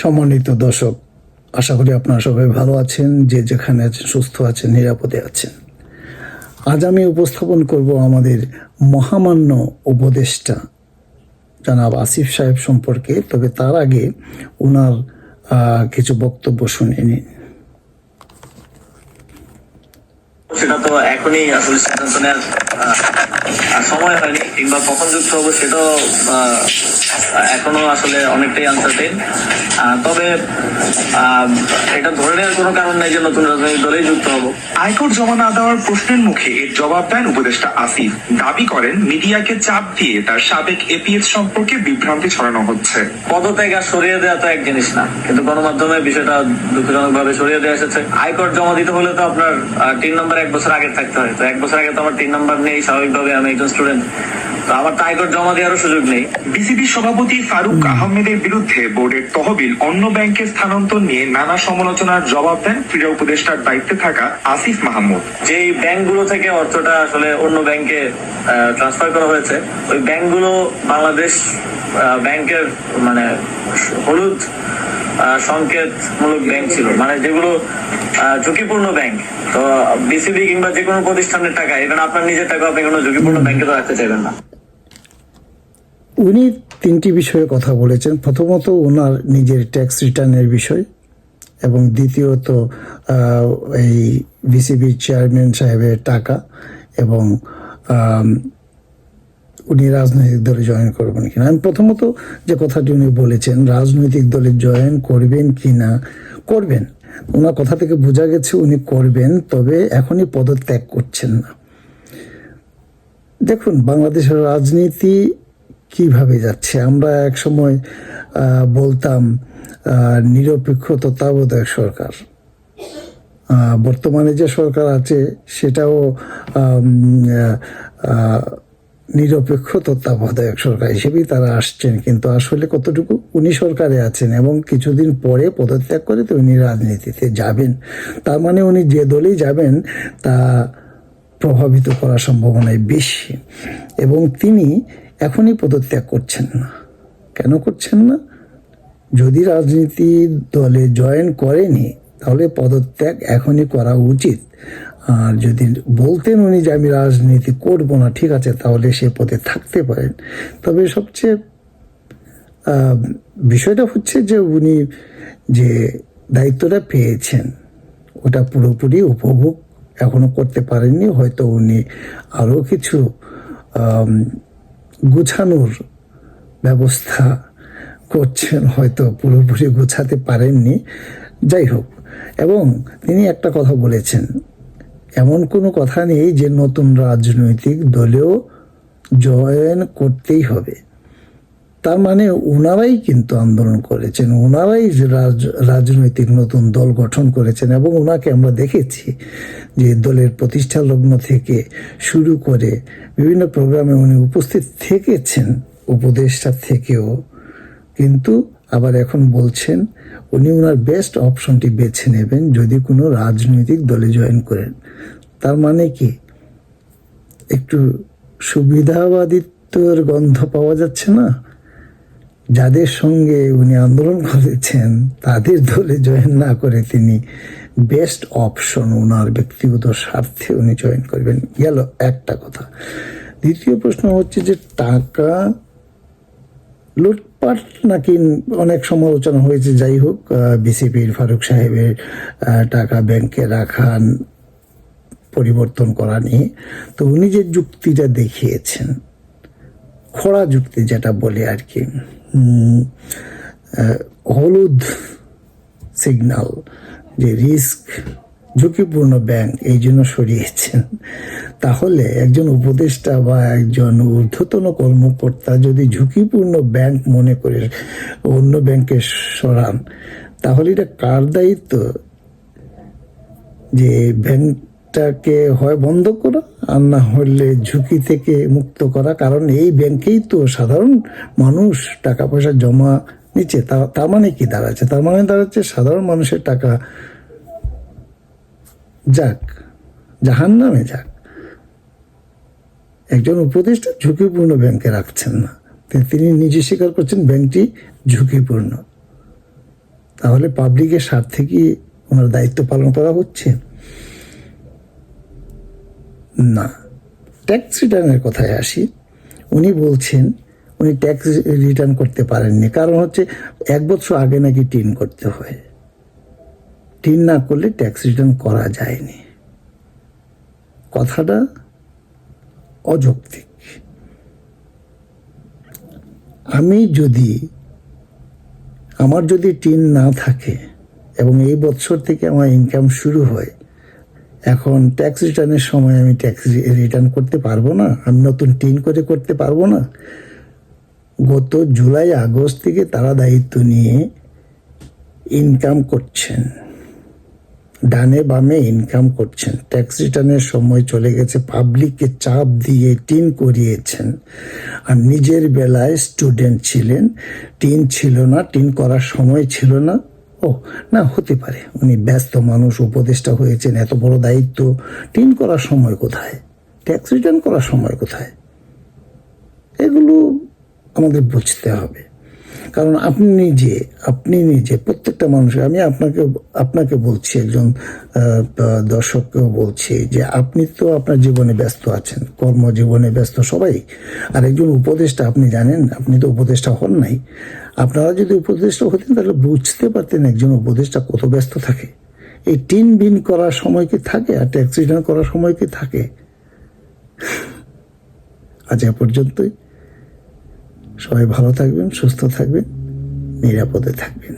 সম্মানিত দর্শক, আশা করি আপনারা সবাই ভালো আছেন, যে যেখানে আছেন সুস্থ আছেন, নিরাপদে আছেন। আজ আমি উপস্থাপন করব আমাদের মহামান্য উপদেষ্টা জনাব আসিফ সাহেব সম্পর্কে। তবে তার আগে ওনার কিছু বক্তব্য শুনে নিন। সেটা তো এখনই আসলে সিদ্ধান্ত নেওয়ার সময় হয়নি, কিংবা কখন যুক্ত হবো সেটাও এখনো আসলে অনেকটাই আনসার্টেন। তবে এটা ধরে নেওয়ার কোনো কারণ নাই যে নতুন রাজনৈতিক দলেই যুক্ত হবো। আয়কর জমা না দেওয়ার প্রশ্নের মুখে এর জবাব দেন উপদেষ্টা আসিফ। দাবি করেন মিডিয়াকে চাপ দিয়ে তার সাবেক এপিএস সম্পর্কে বিভ্রান্তি ছড়ানো হচ্ছে। পদত্যাগ আর সরিয়ে দেওয়া তো এক জিনিস না, কিন্তু গণমাধ্যমে বিষয়টা দুঃখজনক ভাবে সরিয়ে দেওয়া এসেছে। আয়কর জমা দিতে হলে তো আপনার 3 নম্বর 1 বছর আগে থাকতে হয়। তো 1 বছর আগে তো আমার 3 নম্বর নেই, স্বাভাবিকভাবে আমি একজন স্টুডেন্ট, তো আমার তো আয়কর জমা দেওয়ারও সুযোগ নেই। বিসিবি সভাপতি ফারুক আহমেদের বিরুদ্ধে বোর্ডের তহবিল অন্য ব্যাংকে স্থানান্তর নিয়ে নানা সমালোচনার জবাব দেন ক্রীড়া উপদেষ্টার দায়িত্বে থাকা আসিফ মাহমুদ। যেই ব্যাংকগুলো থেকে অর্থটা আসলে অন্য ব্যাংকে ট্রান্সফার করা হয়েছে, ওই ব্যাংকগুলো বাংলাদেশ ব্যাংকের মানে হলুদ সংকেতমূলক ব্যাংক ছিল, মানে যেগুলো ঝুঁকিপূর্ণ ব্যাংক। তো বিসিবি কিংবা যে কোনো প্রতিষ্ঠানের টাকা, এখানে আপনার নিজের টাকা আপনি কোনো ঝুঁকিপূর্ণ ব্যাংকে তো রাখতে চাইবেন না। উনি 3টি বিষয়ে কথা বলেছেন। প্রথমত ওনার নিজের ট্যাক্স রিটার্নের বিষয়, এবং দ্বিতীয়ত এই বিসিবি চেয়ারম্যান সাহেবের টাকা, এবং উনি রাজনৈতিক দলে জয়েন করবেন কিনা। আমি প্রথমত যে কথাটি উনি বলেছেন, রাজনৈতিক দলে জয়েন করবেন কি না, করবেন। ওনার কথা থেকে বোঝা গেছে উনি করবেন, তবে এখনই পদত্যাগ করছেন না। দেখুন বাংলাদেশের রাজনীতি কিভাবে যাচ্ছে। আমরা এক সময় বলতাম নিরপেক্ষ তত্ত্বাবধায়ক সরকার। বর্তমানে যে সরকার আছে সেটাও নিরপেক্ষ তত্ত্বাবধায়ক সরকার হিসেবেই তারা আসছেন, কিন্তু আসলে কতটুকু উনি সরকারে আছেন এবং কিছুদিন পরে পদত্যাগ করে তো উনি রাজনীতিতে যাবেন। তার মানে উনি যে দলেই যাবেন তা প্রভাবিত করার সম্ভাবনাই বেশি, এবং তিনি এখনই পদত্যাগ করছেন না। কেন করছেন না? যদি রাজনীতি দলে জয়েন করেনি তাহলে পদত্যাগ এখনই করা উচিত। আর যদি বলতেন উনি যে আমি রাজনীতি করব না, ঠিক আছে, তাহলে সে পদে থাকতে পারেন। তবে সবচেয়ে বিষয়টা হচ্ছে যে উনি যে দায়িত্বটা পেয়েছেন ওটা পুরোপুরি উপভোগ এখনো করতে পারেননি। হয়তো উনি আরও কিছু গুছানোর ব্যবস্থা করছেন, হয়তো পুরোপুরি গোছাতে পারেননি। যাই হোক, এবং তিনি একটা কথা বলেছেন, এমন কোনো কথা নেই যে নতুন রাজনৈতিক দলেও জয়েন করতেই হবে। তার মানে ওনারাই কিন্তু আন্দোলন করেছেন, ওনারাই রাজনৈতিক নতুন দল গঠন করেছেন, এবং ওনাকে আমরা দেখেছি যে দলের প্রতিষ্ঠা লগ্ন থেকে শুরু করে বিভিন্ন প্রোগ্রামে উনি উপস্থিত থেকেছেন, উপদেষ্টা থেকেও। কিন্তু আবার এখন বলছেন উনি ওনার বেস্ট অপশনটি বেছে নেবেন যদি কোনো রাজনৈতিক দলে জয়েন করেন। তার মানে কি একটু সুবিধাবাদিত্বের গন্ধ পাওয়া যাচ্ছে না? যাদের সঙ্গে উনি আন্দোলন করেছেন তাদের দলে জয়েন না করে তিনি বেস্ট অপশন ওনার ব্যক্তিগত স্বার্থে উনি জয়েন করবেন, গেল একটা কথা। দ্বিতীয় প্রশ্ন হচ্ছে যে টাকা লুটপাট নাকি অনেক সমালোচনা হয়েছে। যাই হোক, বিসিবির ফারুক সাহেবের টাকা ব্যাংকে রাখা পরিবর্তন করা নিয়ে তো উনি যে যুক্তিটা দেখিয়েছেন, খোড়া যুক্তি যেটা বলে আর কি, হলুদ সিগন্যাল, যে রিস্ক ঝুঁকিপূর্ণ ব্যাংক এই জন্য সরিয়েছেন। তাহলে একজন উপদেষ্টা বা একজন ঊর্ধ্বতন কর্মকর্তা যদি ঝুঁকিপূর্ণ ব্যাংক মনে করে অন্য ব্যাংকে সরান, তাহলে এটা কার দায়িত্ব? যে ব্যাংকটাকে হয় বন্ধ করা, আর না হলে ঝুঁকি থেকে মুক্ত করা। কারণ এই ব্যাংকেই তো সাধারণ মানুষ টাকা পয়সা জমা নিচ্ছে। তার মানে কি দাঁড়াচ্ছে? তার মানে দাঁড়াচ্ছে সাধারণ মানুষের টাকা যাক, জাহান্নামে যাক। একজন উপদেষ্টা ঝুঁকিপূর্ণ ব্যাংকে রাখছেন না, তিনি নিজে স্বীকার করছেন ব্যাংকটি ঝুঁকিপূর্ণ। তাহলে পাবলিকের স্বার্থে কি ওনার দায়িত্ব পালন করা হচ্ছে? না। ট্যাক্স রিটার্নের কথায় আসি। উনি বলছেন উনি ট্যাক্স রিটার্ন করতে পারেননি, কারণ হচ্ছে 1 বছর আগে নাকি টিন করতে হয়, টিন না করলে ট্যাক্স রিটার্ন করা যায়নি। কথাটা অযৌক্তিক। আমার যদি টিন না থাকে এবং এই বছর থেকে আমার ইনকাম শুরু হয়, এখন ট্যাক্স রিটার্নের সময় আমি ট্যাক্স রিটার্ন করতে পারবো না? আমি নতুন টিন করতে পারবো না? গত জুলাই আগস্ট থেকে তারা দায়িত্ব নিয়ে ইনকাম করছেন, ডানে বামে ইনকাম করছেন। ট্যাক্স রিটার্নের সময় চলে গেছে, পাবলিককে চাপ দিয়ে টিন করিয়েছেন। আর নিজের বেলায় স্টুডেন্ট ছিলেন, টিন ছিল না, টিন করার সময় ছিল না। ও না, হতে পারে উনি ব্যস্ত মানুষ, উপদেষ্টা হয়েছেন, এত বড় দায়িত্ব, টিন করার সময় কোথায়, ট্যাক্স রিটার্ন করার সময় কোথায়? এগুলো আমাদের বুঝতে হবে। কারণ আপনি নিজে প্রত্যেকটা মানুষ, আমি আপনাকে বলছি, একজন দর্শককেও বলছি যে আপনি তো আপনার জীবনে ব্যস্ত আছেন, কর্মজীবনে ব্যস্ত সবাই। আর একজন উপদেষ্টা, আপনি জানেন, আপনি তো উপদেষ্টা হন নাই। আপনারা যদি উপদেষ্টা হতেন তাহলে বুঝতে পারতেন একজন উপদেষ্টা কত ব্যস্ত থাকে। এই টিন বিন করার সময় কি থাকে আর ট্যাক্স রিটার্ন করার সময় কি থাকে? আজ এ পর্যন্তই। সবাই ভালো থাকবেন, সুস্থ থাকবেন, নিরাপদে থাকবেন।